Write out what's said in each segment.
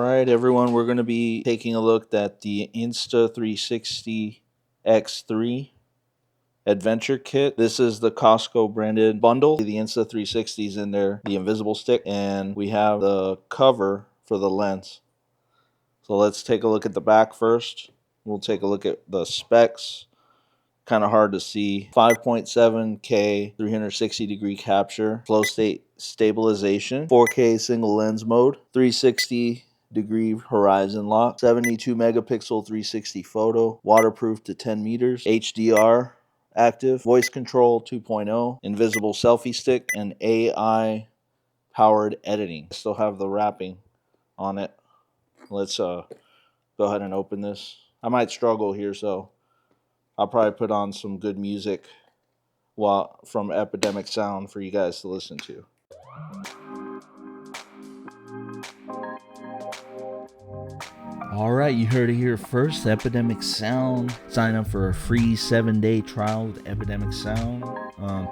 All right, everyone, we're going to be taking a look at the Insta360X3 Adventure Kit. This is the Costco branded bundle. The Insta360 is in there, the invisible stick, and we have the cover for the lens. So let's take a look at the back first. We'll take a look at the specs. Kind of hard to see. 5.7K 360-degree capture, flow state stabilization, 4K single lens mode, 360-degree horizon lock, 72 megapixel 360 photo, waterproof to 10 meters, HDR active, voice control 2.0, invisible selfie stick, and AI powered editing. Still have the wrapping on it. Let's go ahead and open this. I might struggle here, so I'll probably put on some good music from Epidemic Sound for you guys to listen to. All right, you heard it here first. Epidemic Sound. Sign up for a free 7-day trial with Epidemic Sound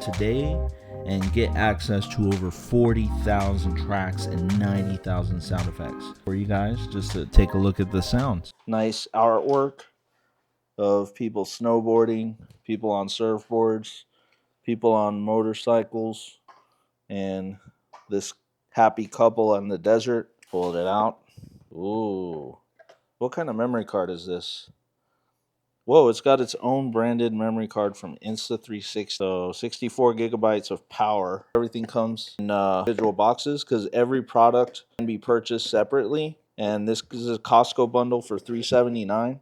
today and get access to over 40,000 tracks and 90,000 sound effects for you guys just to take a look at the sounds. Nice artwork of people snowboarding, people on surfboards, people on motorcycles, and this happy couple in the desert. Pulled it out. Ooh. What kind of memory card is this? Whoa, it's got its own branded memory card from Insta360. So 64 gigabytes of power. Everything comes in individual boxes because every product can be purchased separately. And this is a Costco bundle for $3.79.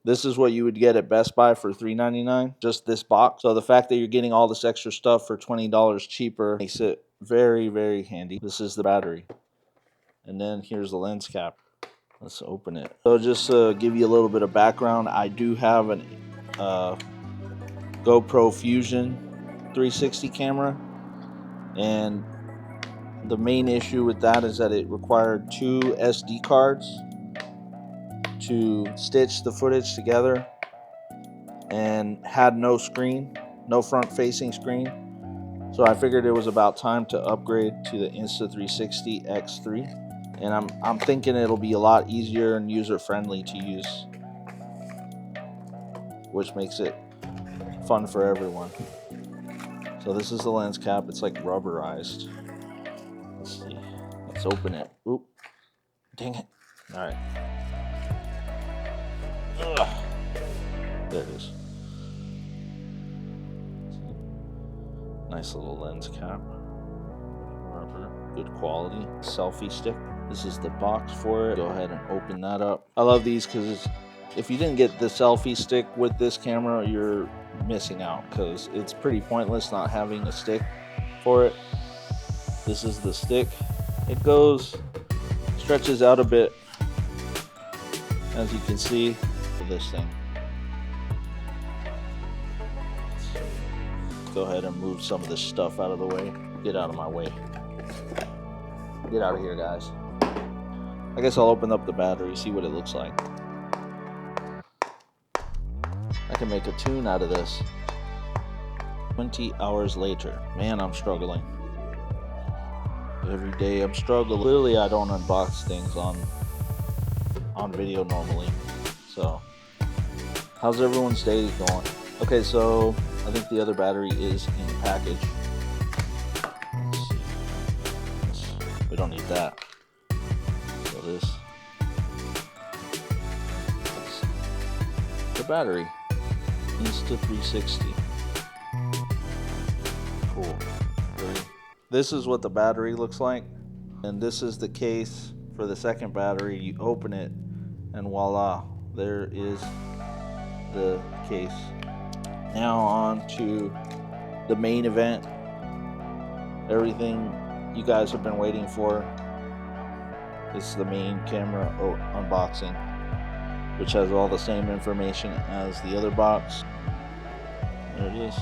This is what you would get at Best Buy for $3.99, just this box. So the fact that you're getting all this extra stuff for $20 cheaper makes it very, very handy. This is the battery. And then here's the lens cap. Let's open it. So just to give you a little bit of background, I do have an GoPro Fusion 360 camera. And the main issue with that is that it required 2 SD cards to stitch the footage together and had no screen, no front facing screen. So I figured it was about time to upgrade to the Insta360X3. And I'm thinking it'll be a lot easier and user friendly to use, which makes it fun for everyone. So this is the lens cap. It's like rubberized. Let's see. Let's open it. Oop. Dang it. All right. Ugh. There it is. Nice little lens cap. Rubber. Good quality. Selfie stick. This is the box for it. Go ahead and open that up. I love these because if you didn't get the selfie stick with this camera, you're missing out because it's pretty pointless not having a stick for it. This is the stick. It stretches out a bit, as you can see, for this thing. Go ahead and move some of this stuff out of the way. Get out of my way. Get out of here, guys. I guess I'll open up the battery, see what it looks like. I can make a tune out of this. 20 hours later. Man, I'm struggling. Every day I'm struggling. Literally, I don't unbox things on video normally. So, how's everyone's day going? Okay, so I think the other battery is in the package. Let's see. We don't need that. So this. The battery. Insta360. Cool. This is what the battery looks like. And this is the case for the second battery. You open it and voila, there is the case. Now on to the main event. Everything you guys have been waiting for. This is the main camera unboxing, which has all the same information as the other box. There it is.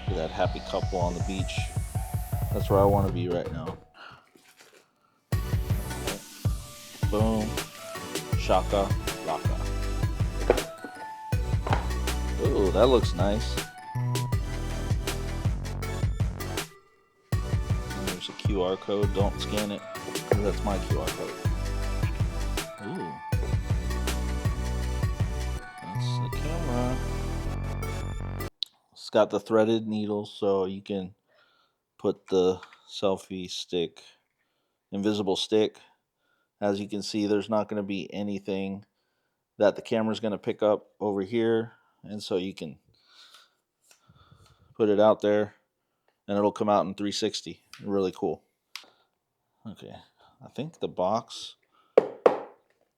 Look at that happy couple on the beach. That's where I want to be right now. Boom. Shaka laka. Ooh, that looks nice. There's a QR code. Don't scan it. That's my QR code. Ooh. That's the camera. It's got the threaded needles, so you can put the selfie stick, invisible stick. As you can see, there's not going to be anything that the camera's going to pick up over here, and so you can put it out there and it'll come out in 360. Really cool. Okay, I think the box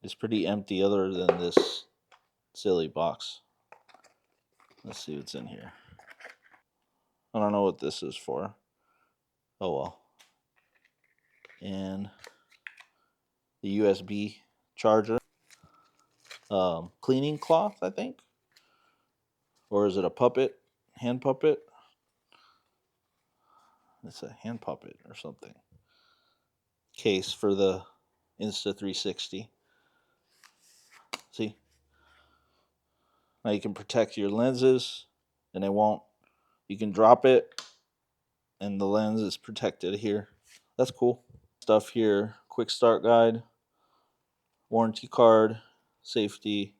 is pretty empty other than this silly box. Let's see what's in here. I don't know what this is for. Oh well. And the USB charger. Cleaning cloth, I think. Or is it a puppet? Hand puppet? It's a hand puppet or something. Case for the Insta360. See? Now you can protect your lenses and it won't. You can drop it and the lens is protected here. That's cool. Stuff here. Quick start guide. Warranty card. Safety.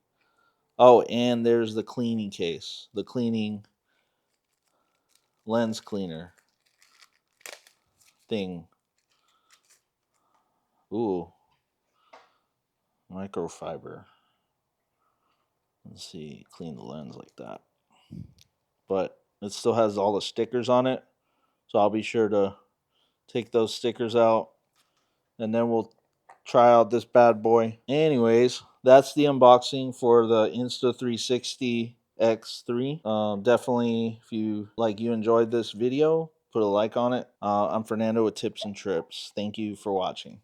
Oh, and there's the cleaning case. The cleaning lens cleaner thing. Ooh. Microfiber. Let's see. Clean the lens like that. But it still has all the stickers on it. So I'll be sure to take those stickers out. And then we'll try out this bad boy. Anyways, that's the unboxing for the Insta360X3. Definitely, if you enjoyed this video, put a like on it. I'm Fernando with Tips and Trips. Thank you for watching.